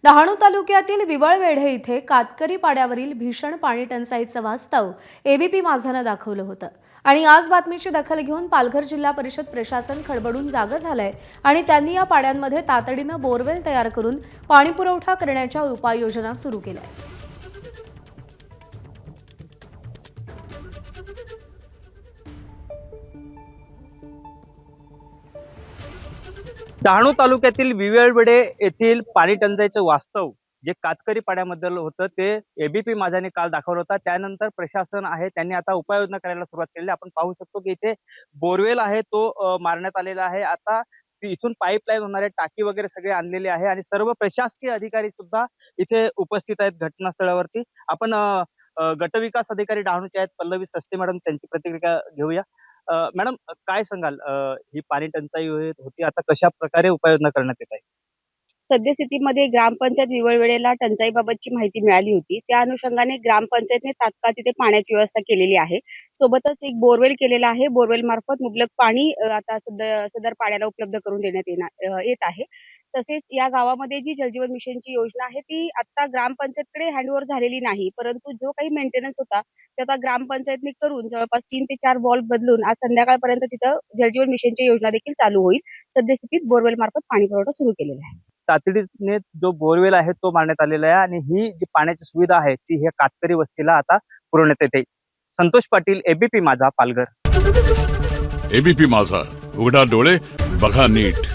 डहाणू तालुक्यातील विवळवेढे इथे कातकरी पाड्यावरील भीषण पाणी टंचाईचं वास्तव एबीपी माझानं दाखवलं होतं आणि आज बातमीची दखल घेऊन पालघर जिल्हा परिषद प्रशासन खडबडून जागं झालंय आणि त्यांनी या पाड्यांमध्ये तातडीनं बोरवेल तयार करून पाणीपुरवठा करण्याच्या उपाययोजना सुरू केल्या आहेत। डहाणू तालुक्यातील विवळवेढे येथील पाणी टंचाईचं वास्तव जे कातकरी पाड्यामध्ये होतं ते एबीपी माझाने काल दाखवलं होता। त्यानंतर प्रशासन आहे त्यांनी आता उपाययोजना करायला सुरुवात केली। आपण पाहू शकतो की इथे बोरवेल आहे तो मारण्यात आलेला आहे। आता इथून पाईपलाईन होणारे टाकी वगैरे सगळे आणलेले आहे आणि सर्व प्रशासकीय अधिकारी सुद्धा इथे उपस्थित आहेत घटनास्थळावरती। आपण गटविकास अधिकारी डहाणूचे आहेत पल्लवी सस्ते मॅडम, त्यांची प्रतिक्रिया घेऊया। मॅडम, काय सांगाल, ही पाणी टंचाई होती, आता कशा प्रकारे उपाययोजना करण्यात येत आहे? सद्यस्थितीमध्ये ग्रामपंचायत विवळवेढेला टंचाईबाबतची माहिती मिळाली होती। त्या अनुषंगाने ग्रामपंचायतने तात्काळ तिथे पाण्याची व्यवस्था केलेली आहे। सोबतच एक बोरवेल केलेला आहे। बोरवेल मार्फत मुबलक पाणी आता सदर पाड्याला उपलब्ध करून देण्यात येत आहे। तसेच या गावामध्ये जी जलजीवन मिशनची योजना आहे ती आता ग्रामपंचायतकडे हँडओव्हर झालेली नाही, परंतु जो काही मेंटेनन्स होता ते आता ग्रामपंचायतने करून जवळपास 3 ते 4 व्हॉल्व बदलून आज संध्याकाळपर्यंत तिथं जलजीवन मिशनची योजना देखील चालू होईल। सद्यस्थितीत बोरवेल मार्फत पाणी पुरवठा सुरू केलेला आहे। तातडीने जो बोरवेल आहे तो मारण्यात आलेला आहे आणि ही जी पाण्याची सुविधा आहे ती ह्या कातकरी वस्तीला आता पुरवण्यात येते। संतोष पाटील, एबीपी माझा, पालघर। एबीपी माझा, उघडा डोळे बघा नीट।